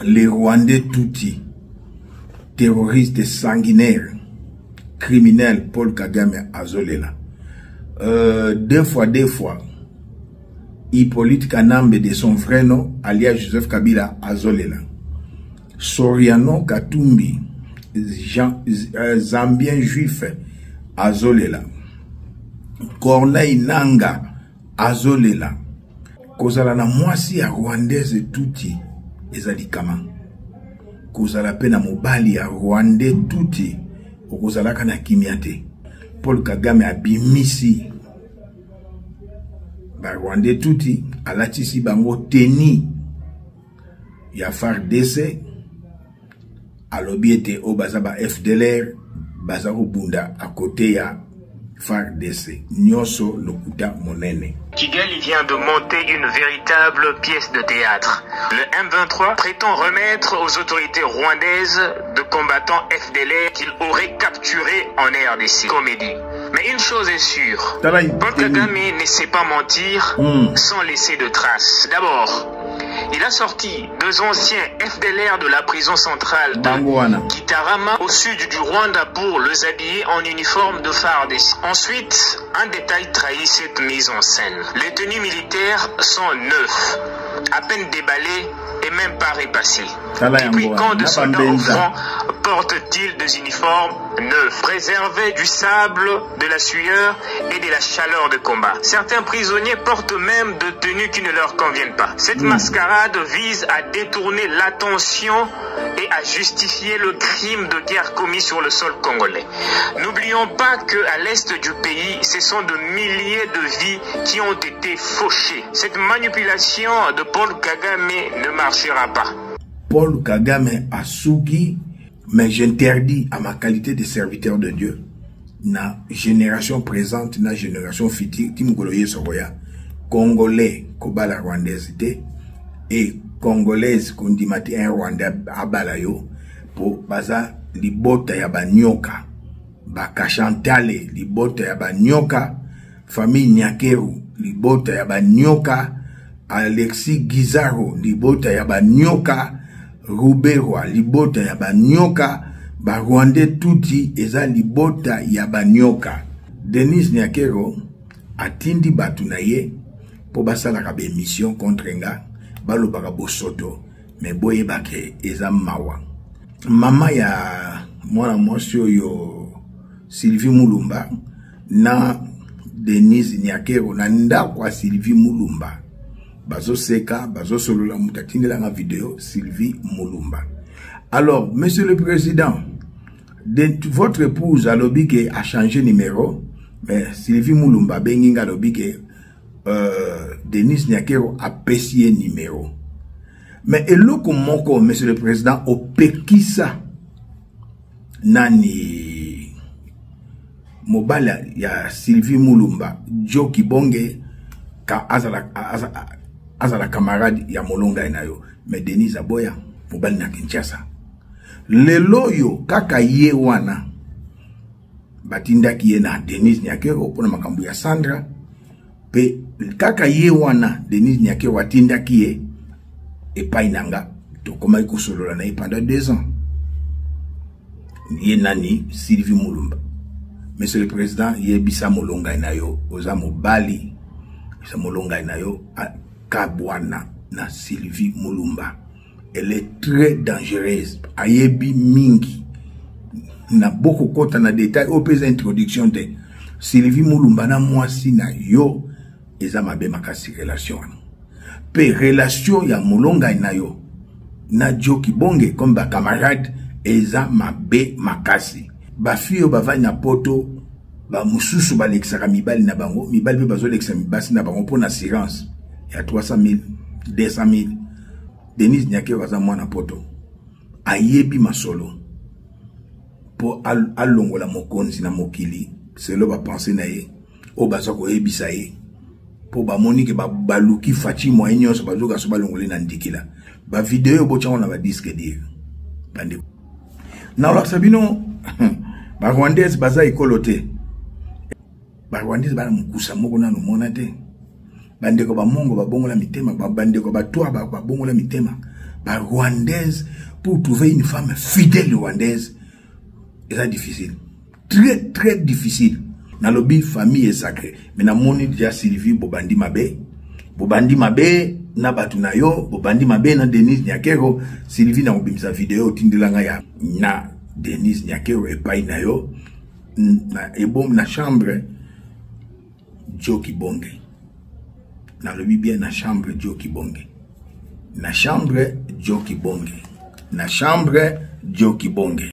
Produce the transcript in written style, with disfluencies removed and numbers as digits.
les Rwandais touti, terroristes sanguinaires, criminels, Paul Kagame azolela. Deux fois, Hippolyte Kanambe de son vrai nom, alias Joseph Kabila azolela. Soriano Katumbi, Zambien juif azolela. Corneille Nanga azolela. Kozala na mwasi ya Rwandaise touti ezali kama. Kozala pe na mobali ya Rwandais touti okozala kana kimiate. Paul Kagame abimisi ba Rwandais touti alatisi bango teni ya FARDC alobi ete o bazaba FDLR baza bunda à côté ya FARDC Nyoso lokuta monene. Kigali vient de monter une véritable pièce de théâtre. Le M23 prétend remettre aux autorités rwandaises de combattants FDLR qu'il aurait capturés en RDC. Comédie. Mais une chose est sûre, Paul Kagame ne sait pas mentir sans laisser de traces. D'abord, il a sorti 2 anciens FDLR de la prison centrale de Gitarama au sud du Rwanda pour les habiller en uniforme de FARDC. Ensuite, un détail trahit cette mise en scène. Les tenues militaires sont neuves, à peine déballées et même pas repassées. Depuis quand de soldats au front portent-ils des uniformes neufs, préservés du sable, de la sueur et de la chaleur de combat? Certains prisonniers portent même de tenues qui ne leur conviennent pas. Cette mascarade vise à détourner l'attention et à justifier le crime de guerre commis sur le sol congolais. N'oublions pas qu'à l'est du pays, ce sont de milliers de vies qui ont été fauchées. Cette manipulation de Paul Kagame ne marchera pas. Paul Kagame a souki, mais j'interdis à ma qualité de serviteur de Dieu, na génération présente, na génération future, Timugoloye Soroya, Congolais, Kobala Rwandaise, et Congolaise, Kondimati, un Rwanda Abalayo, pour baza, libota ya banyoka, bakashantale, libota ya banyoka, famille Nyakeru, libota ya banyoka, Alexis Gizaro, libota ya banyoka, Ruberwa, libota ya banyoka, ba Rwandais touti, eza libota ya banyoka. Denis Nyakero, atindi batunaye, po basala kabe mission contre nga, balo baka bosoto, me boye bake, eza mawa. Mama ya mwana mwasyo yo Sylvie Mulumba, na Denis Nyakero, na nda kwa Sylvie Mulumba. Bazo seka, bazo solo la mutatine la vidéo, Sylvie Mulumba. Alors, monsieur le président, votre épouse a lobby a changé numéro, mais Sylvie Mulumba, benginga lobby Denis Nyakero a payé numéro. Mais eloko moko, monsieur le président, au pekisa, nani, mobala ya Sylvie Mulumba, Joe Kibonge, ka azala camarade ya molonga inayo, mais Denis Aboya, mobali na Kinshasa. Lelo yo, kaka ye wana, batinda kiye na Denis Nyakero, pona makambu ya Sandra, pe kaka ye wana, Denis Nyakero watinda kiye, epai nanga, to koma iko solola na pendant 2 ans. Ye nani, Sylvie Mulumba. Monsieur le Président, ye bisa molonga inayo, oza mobali, bisa molonga inayo, Kabwana na Sylvie Mulumba. Elle est très dangereuse. Ayebi mingi. Na beaucoup kota na détail. Au pèse introduction de Sylvie Mulumba na mwasi na yo. Eza mabe makasi relation. Pe relation ya molonga na yo. Na Joe Kibonge comme ba camarade. Eza mabe makasi. Ba fiyo ba na poto. Ba mususu ba lexaka mibali na bango. Mibali pe bazo lexaka mibasi na bango pour na assurance. Il y a 300 000, 200 000. Denis Nyakero waza mwana poto. Ayebi masolo. Po alongola mokonzi na mokili. C'est là ba penser na ye. O baza ko yebisa ye. Po ba monike ba baluki fati moyenyo so bazoka so balongole na ndikila. Ba video bo tchango na ba disque dire. Bande. Na la sabino ba Rwandaise baza ikolote. Ba Rwandaise bana mukusa moko na no monate. Bandeko ba mongo ba bongola mitema, ba bandeko ba toa ba bongola mitema, par rwandaise pour trouver une femme fidèle rwandaise. C'est difficile. Très, très difficile. Dans le lobby, famille est sacrée. Mais dans mon déjà Sylvie Bobandi Mabe. Bobandi Mabe, na batunayo, Bobandi Mabe, na Denise Nyakero. Sylvie na ubimisa vidéo, tindilanga ya na Denise Nyakero et pas inayo. Na ebom na chambre, Joe Kibonge. Dans le bien na chambre, Joe Kibonge. Na chambre, Joe Kibonge. Na chambre, Joe Kibonge.